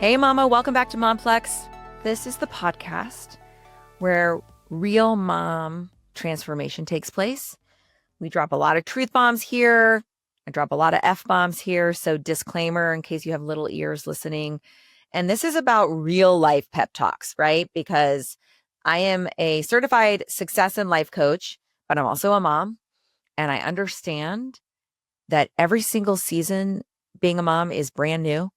Hey, Mama, welcome back to Momplex. This is the podcast where real mom transformation takes place. We drop a lot of truth bombs here. I drop a lot of F bombs here. So, disclaimer in case you have little ears listening. And this is about real life pep talks, right? Because I am a certified success and life coach, but I'm also a mom. And I understand that every single season being a mom is brand new.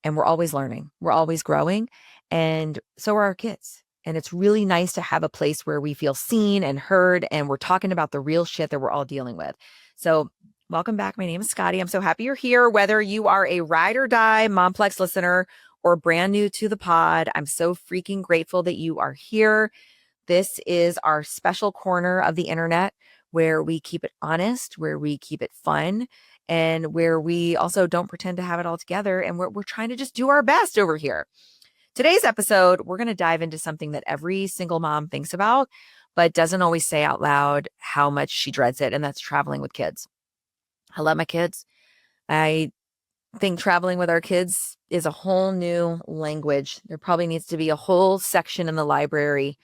And we're always learning. We're always growing. And so are our kids. And it's really nice to have a place where we feel seen and heard. And we're talking about the real shit that we're all dealing with. So welcome back. My name is Scotty. I'm so happy you're here. Whether you are a ride or die Momplex listener or brand new to the pod, I'm so freaking grateful that you are here. This is our special corner of the internet where we keep it honest, where we keep it fun, and where we also don't pretend to have it all together. And we're trying to just do our best over here. Today's episode, we're going to dive into something that every single mom thinks about, but doesn't always say out loud how much she dreads it. And that's traveling with kids. I love my kids. I think traveling with our kids is a whole new language. There probably needs to be a whole section in the library.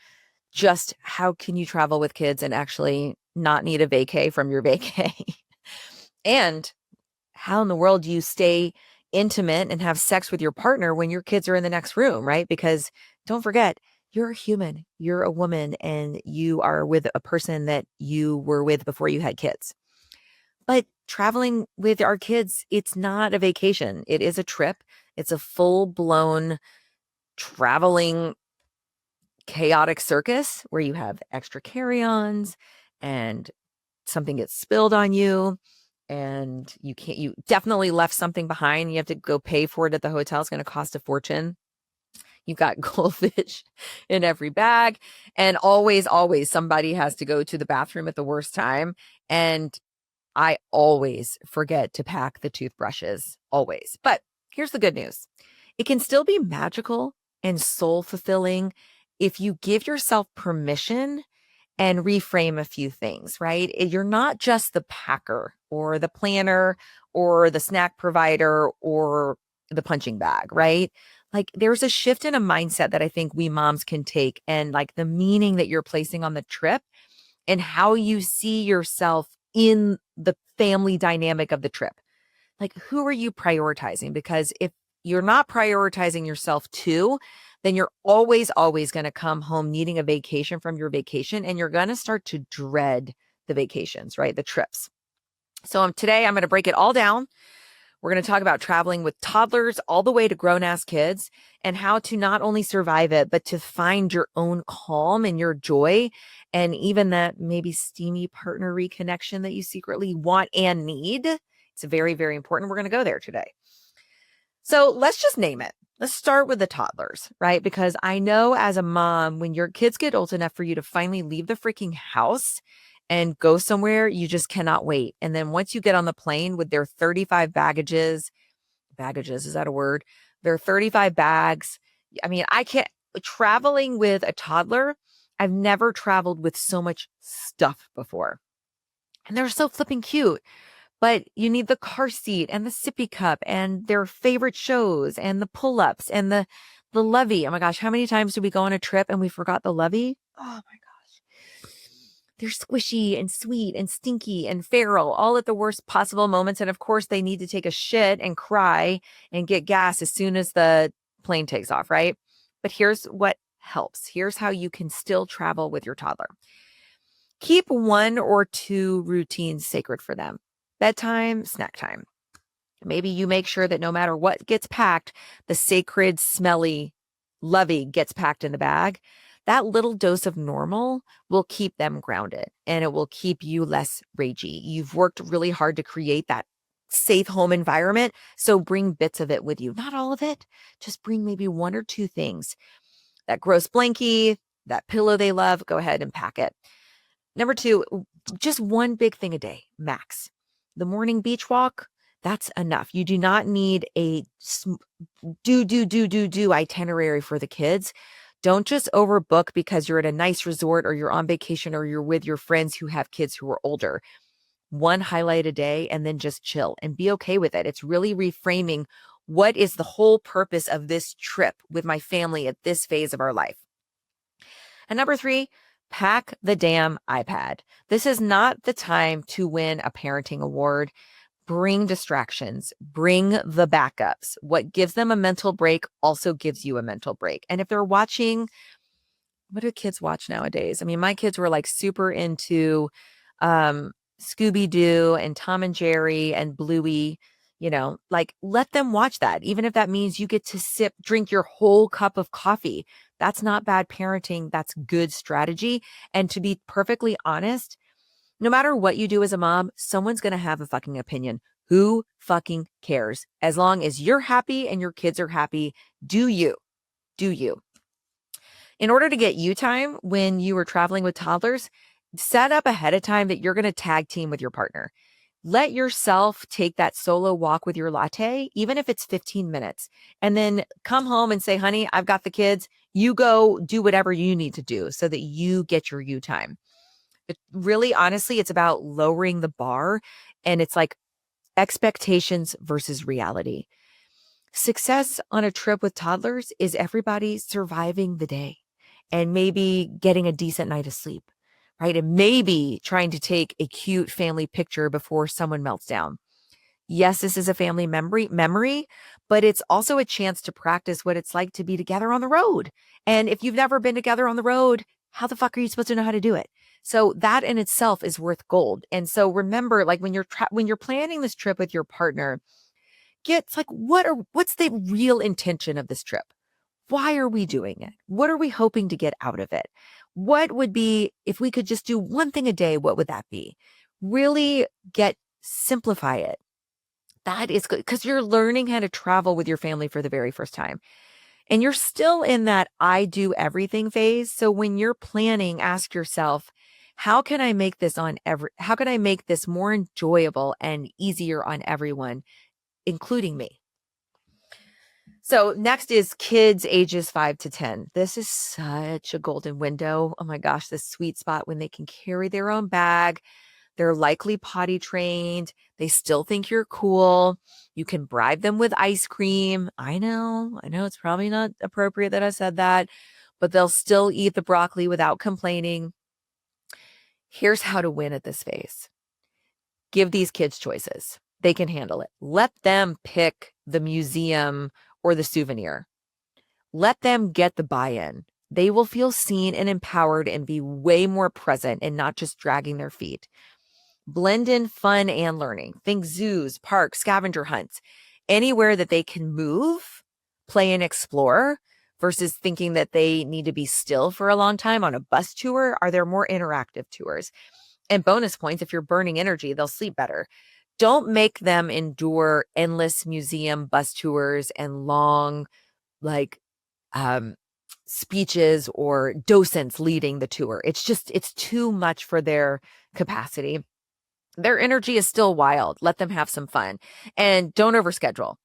Just how can you travel with kids and actually not need a vacay from your vacay? And how in the world do you stay intimate and have sex with your partner when your kids are in the next room, right? Because don't forget, you're a human, you're a woman, and you are with a person that you were with before you had kids. But traveling with our kids, it's not a vacation. It is a trip. It's a full-blown traveling chaotic circus where you have extra carry-ons and something gets spilled on you and you definitely left something behind. You have to go pay for it at the hotel. It's going to cost a fortune. You've got goldfish in every bag. And always somebody has to go to the bathroom at the worst time. And I always forget to pack the toothbrushes, always. But here's the good news. It can still be magical and soul fulfilling if you give yourself permission and reframe a few things, right? You're not just the packer or the planner or the snack provider or the punching bag, right? Like there's a shift in a mindset that I think we moms can take, and like the meaning that you're placing on the trip and how you see yourself in the family dynamic of the trip. Like, who are you prioritizing? Because if you're not prioritizing yourself too, then you're always going to come home needing a vacation from your vacation, and you're going to start to dread the vacations, right? The trips. So today I'm going to break it all down. We're going to talk about traveling with toddlers all the way to grown-ass kids and how to not only survive it, but to find your own calm and your joy and even that maybe steamy partner reconnection that you secretly want and need. It's very, very important. We're going to go there today. So let's just name it. Let's start with the toddlers, right? Because I know as a mom, when your kids get old enough for you to finally leave the freaking house and go somewhere, you just cannot wait. And then once you get on the plane with their 35 baggages, is that a word? Their 35 bags. I mean, I can't, traveling with a toddler, I've never traveled with so much stuff before. And they're so flipping cute. But you need the car seat and the sippy cup and their favorite shows and the pull-ups and the lovey. Oh my gosh, how many times did we go on a trip and we forgot the lovey? Oh my gosh. They're squishy and sweet and stinky and feral, all at the worst possible moments. And of course, they need to take a shit and cry and get gas as soon as the plane takes off, right? But here's what helps. Here's how you can still travel with your toddler. Keep one or two routines sacred for them. Bedtime, snack time. Maybe you make sure that no matter what gets packed, the sacred, smelly lovey gets packed in the bag. That little dose of normal will keep them grounded and it will keep you less ragey. You've worked really hard to create that safe home environment. So bring bits of it with you. Not all of it. Just bring maybe one or two things. That gross blankie, that pillow they love, go ahead and pack it. Number two, just one big thing a day, max. The morning beach walk, that's enough. You do not need a do itinerary for the kids. Don't just overbook because you're at a nice resort or you're on vacation or you're with your friends who have kids who are older. One highlight a day and then just chill and be okay with it. It's really reframing What is the whole purpose of this trip with my family at this phase of our life? And number 3, pack the damn iPad. This is not the time to win a parenting award. Bring distractions, bring the backups. What gives them a mental break also gives you a mental break. And if they're watching, what do kids watch nowadays? I mean, my kids were like super into Scooby-Doo and Tom and Jerry and Bluey, like let them watch that. Even if that means you get to drink your whole cup of coffee. That's not bad parenting. That's good strategy. And to be perfectly honest, no matter what you do as a mom, someone's going to have a fucking opinion. Who fucking cares? As long as you're happy and your kids are happy, do you. Do you. In order to get you time when you are traveling with toddlers, set up ahead of time that you're going to tag team with your partner. Let yourself take that solo walk with your latte, even if it's 15 minutes, and then come home and say, honey, I've got the kids. You go do whatever you need to do so that you get your you time. But really, honestly, it's about lowering the bar, and it's like expectations versus reality. Success on a trip with toddlers is everybody surviving the day and maybe getting a decent night of sleep, right? And maybe trying to take a cute family picture before someone melts down. Yes, this is a family memory, but it's also a chance to practice what it's like to be together on the road. And if you've never been together on the road, how the fuck are you supposed to know how to do it? So that in itself is worth gold. And so remember, like when you're planning this trip with your partner, what's the real intention of this trip? Why are we doing it? What are we hoping to get out of it? What would be, if we could just do one thing a day, what would that be? Really simplify it. That is good because you're learning how to travel with your family for the very first time. And you're still in that I do everything phase. So when you're planning, ask yourself, how can I make this more enjoyable and easier on everyone, including me? So next is kids ages 5 to 10. This is such a golden window. Oh my gosh, this sweet spot when they can carry their own bag. They're likely potty trained. They still think you're cool. You can bribe them with ice cream. I know it's probably not appropriate that I said that, but they'll still eat the broccoli without complaining. Here's how to win at this phase. Give these kids choices. They can handle it. Let them pick the museum or the souvenir. Let them get the buy-in. They will feel seen and empowered and be way more present and not just dragging their feet. Blend in fun and learning. Think zoos, parks, scavenger hunts, anywhere that they can move, play and explore versus thinking that they need to be still for a long time on a bus tour. Are there more interactive tours? And bonus points, if you're burning energy, they'll sleep better. Don't make them endure endless museum bus tours and long, like, speeches or docents leading the tour. It's too much for their capacity. Their energy is still wild. Let them have some fun and don't overschedule.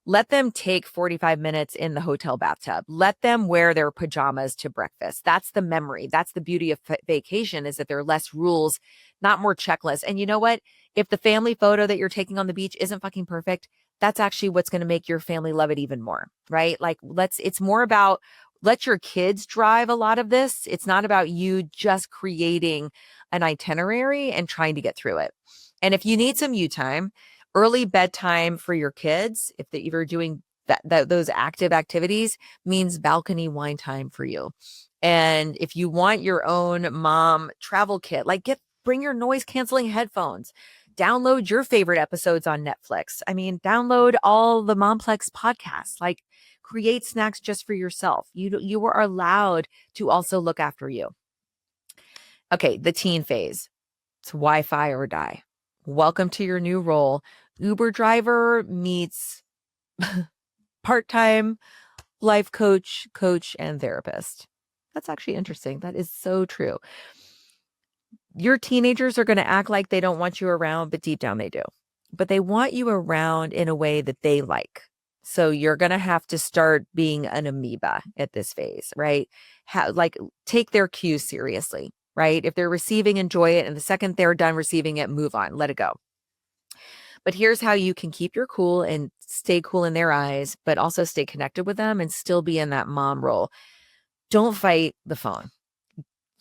Let them take 45 minutes in the hotel bathtub. Let them wear their pajamas to breakfast. That's the memory. That's the beauty of vacation, is that there are less rules, not more checklists. And you know what? If the family photo that you're taking on the beach isn't fucking perfect, that's actually what's going to make your family love it even more, right? Like it's more about let your kids drive a lot of this. It's not about you just creating an itinerary and trying to get through it. And if you need some you time, early bedtime for your kids, if you're doing those active activities, means balcony wine time for you. And if you want your own mom travel kit, bring your noise canceling headphones. Download your favorite episodes on Netflix. I mean, download all the Momplex podcasts. Create snacks just for yourself. You are allowed to also look after you. Okay, the teen phase. It's Wi-Fi or die. Welcome to your new role. Uber driver meets part-time life coach, and therapist. That's actually interesting. That is so true. Your teenagers are going to act like they don't want you around, but deep down they do. But they want you around in a way that they like. So you're going to have to start being an amoeba at this phase, right? Take their cues seriously, right? If they're receiving, enjoy it. And the second they're done receiving it, move on, let it go. But here's how you can keep your cool and stay cool in their eyes, but also stay connected with them and still be in that mom role. Don't fight the phone.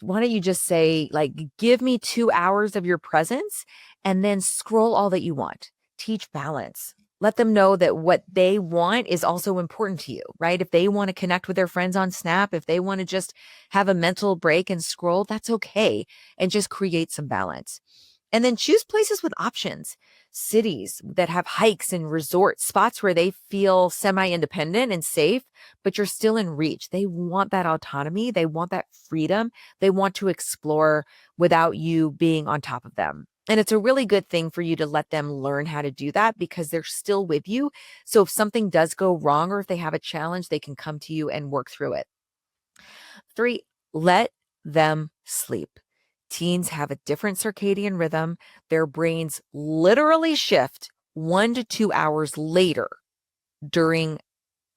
Why don't you just say, like, give me 2 hours of your presence and then scroll all that you want. Teach balance. Let them know that what they want is also important to you, right? If they want to connect with their friends on Snap, if they want to just have a mental break and scroll, that's okay. And just create some balance. And then choose places with options, cities that have hikes and resorts, spots where they feel semi-independent and safe, but you're still in reach. They want that autonomy. They want that freedom. They want to explore without you being on top of them. And it's a really good thing for you to let them learn how to do that because they're still with you. So if something does go wrong or if they have a challenge, they can come to you and work through it. 3, let them sleep. Teens have a different circadian rhythm. Their brains literally shift 1 to 2 hours later during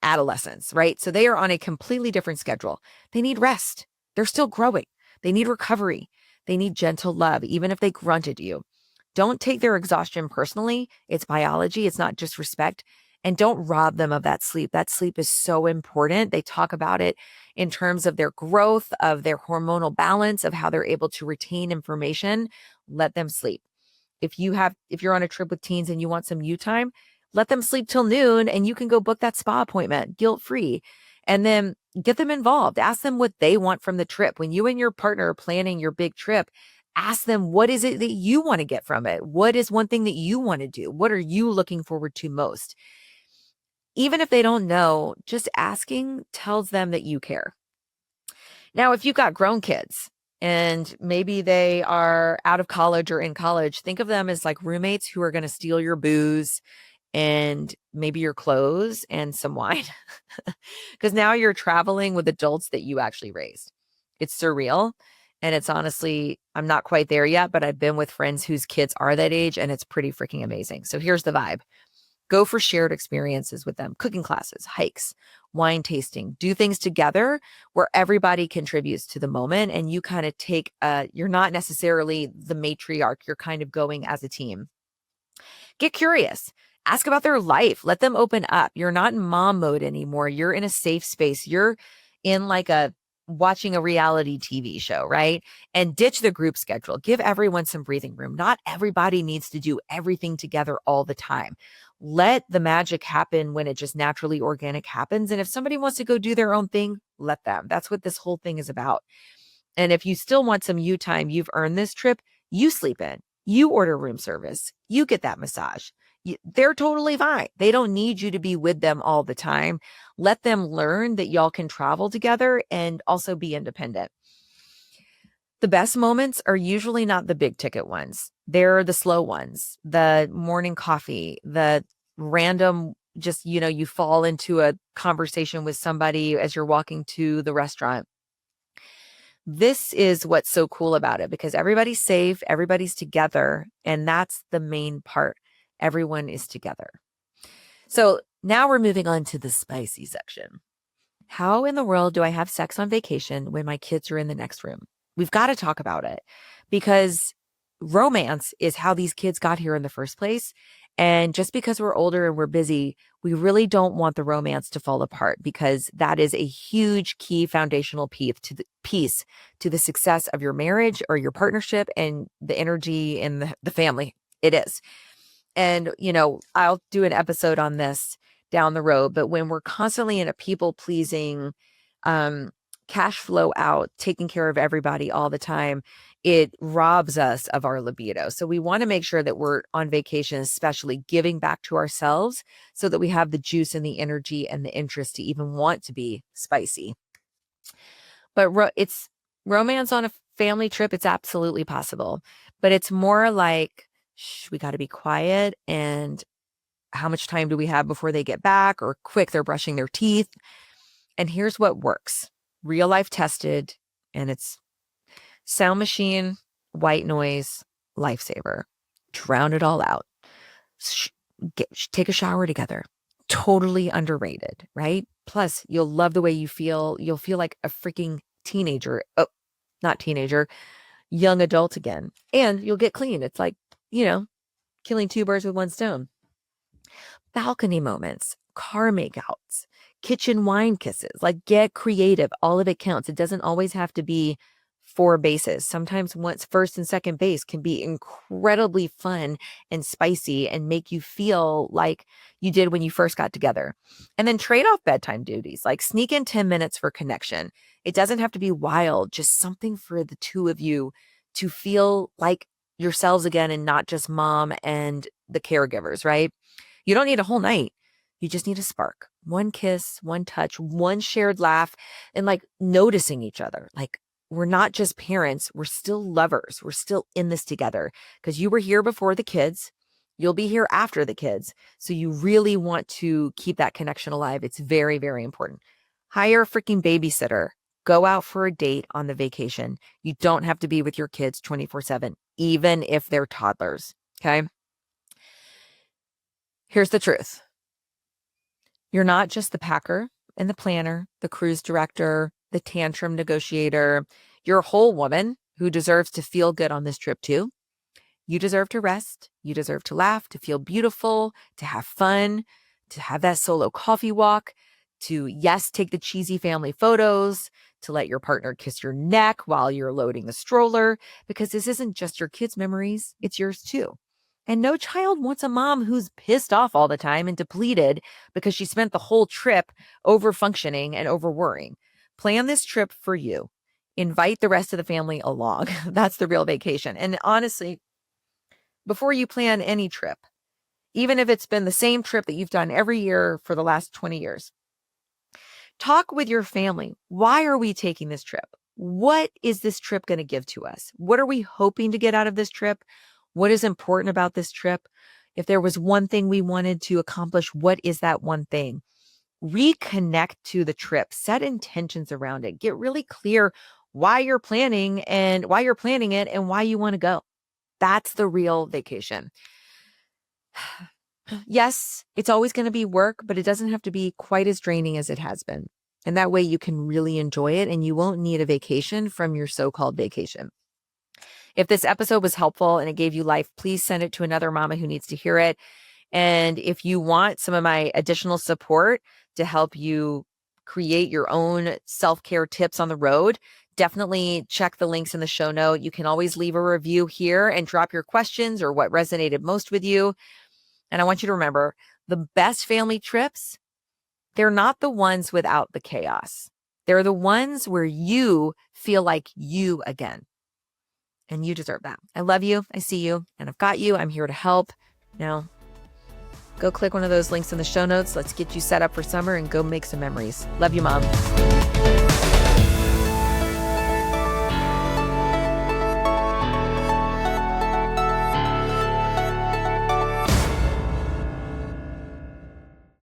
adolescence, right? So they are on a completely different schedule. They need rest. They're still growing. They need recovery. They need gentle love, even if they grunt at you. Don't take their exhaustion personally. It's biology. It's not just respect. And don't rob them of that sleep. That sleep is so important. They talk about it in terms of their growth, of their hormonal balance, of how they're able to retain information. Let them sleep. If you're on a trip with teens and you want some you time, let them sleep till noon and you can go book that spa appointment guilt-free. And then get them involved. Ask them what they want from the trip. When you and your partner are planning your big trip, ask them, what is it that you want to get from it? What is one thing that you want to do? What are you looking forward to most? Even if they don't know, just asking tells them that you care. Now, if you've got grown kids and maybe they are out of college or in college, think of them as like roommates who are going to steal your booze and maybe your clothes and some wine. Because now you're traveling with adults that you actually raised. It's surreal. And it's honestly, I'm not quite there yet, but I've been with friends whose kids are that age and it's pretty freaking amazing. So here's the vibe. Go for shared experiences with them, cooking classes, hikes, wine tasting, do things together where everybody contributes to the moment and you kind of you're not necessarily the matriarch, you're kind of going as a team. Get curious. Ask about their life. Let them open up. You're not in mom mode anymore. You're in a safe space. You're in like watching a reality TV show, right? And ditch the group schedule. Give everyone some breathing room. Not everybody needs to do everything together all the time. Let the magic happen when it just naturally organic happens. And if somebody wants to go do their own thing, let them. That's what this whole thing is about. And if you still want some you time, you've earned this trip, you sleep in, you order room service, you get that massage. They're totally fine. They don't need you to be with them all the time. Let them learn that y'all can travel together and also be independent. The best moments are usually not the big ticket ones. They're the slow ones, the morning coffee, the random, just, you fall into a conversation with somebody as you're walking to the restaurant. This is what's so cool about it because everybody's safe, everybody's together, and that's the main part. Everyone is together. So now we're moving on to the spicy section. How in the world do I have sex on vacation when my kids are in the next room? We've got to talk about it because romance is how these kids got here in the first place. And just because we're older and we're busy, we really don't want the romance to fall apart because that is a huge key foundational piece to the success of your marriage or your partnership and the energy in the family. It is. And, I'll do an episode on this down the road, but when we're constantly in a people pleasing, cash flow out, taking care of everybody all the time, it robs us of our libido. So we want to make sure that we're on vacation, especially giving back to ourselves so that we have the juice and the energy and the interest to even want to be spicy. But it's romance on a family trip. It's absolutely possible, but it's more like, we got to be quiet. And how much time do we have before they get back? Or quick, they're brushing their teeth. And here's what works. Real life tested. And it's sound machine, white noise, lifesaver. Drown it all out. Take a shower together. Totally underrated, right? Plus, you'll love the way you feel. You'll feel like a freaking teenager. Oh, not teenager, young adult again. And you'll get clean. It's like, killing two birds with one stone. Balcony moments, car makeouts, kitchen wine kisses, like get creative. All of it counts. It doesn't always have to be 4 bases. Sometimes once first and second base can be incredibly fun and spicy and make you feel like you did when you first got together. And then trade off bedtime duties, like sneak in 10 minutes for connection. It doesn't have to be wild, just something for the two of you to feel like yourselves again and not just mom and the caregivers, right? You don't need a whole night. You just need a spark. One kiss, one touch, one shared laugh, and like noticing each other. Like we're not just parents, we're still lovers. We're still in this together because you were here before the kids. You'll be here after the kids. So you really want to keep that connection alive. It's very, very important. Hire a freaking babysitter. Go out for a date on the vacation. You don't have to be with your kids 24/7, even if they're toddlers. Okay. Here's the truth. You're not just the packer and the planner, the cruise director, the tantrum negotiator. You're a whole woman who deserves to feel good on this trip too. You deserve to rest. You deserve to laugh, to feel beautiful, to have fun, to have that solo coffee walk, to, yes, take the cheesy family photos, to let your partner kiss your neck while you're loading the stroller, because this isn't just your kids' memories, it's yours too. And no child wants a mom who's pissed off all the time and depleted because she spent the whole trip over functioning and over worrying. Plan this trip for you. Invite the rest of the family along. That's the real vacation. And honestly, before you plan any trip, even if it's been the same trip that you've done every year for the last 20 years, talk with your family. Why are we taking this trip? What is this trip going to give to us? What are we hoping to get out of this trip? What is important about this trip? If there was one thing we wanted to accomplish, what is that one thing? Reconnect to the trip, set intentions around it, get really clear why you're planning it and why you want to go. That's the real vacation. Yes, it's always going to be work, but it doesn't have to be quite as draining as it has been. And that way you can really enjoy it and you won't need a vacation from your so-called vacation. If this episode was helpful and it gave you life, please send it to another mama who needs to hear it. And if you want some of my additional support to help you create your own self-care tips on the road, definitely check the links in the show note. You can always leave a review here and drop your questions or what resonated most with you. And I want you to remember, the best family trips, they're not the ones without the chaos. They're the ones where you feel like you again. And you deserve that. I love you. I see you. And I've got you. I'm here to help. Now, go click one of those links in the show notes. Let's get you set up for summer and go make some memories. Love you, Mom.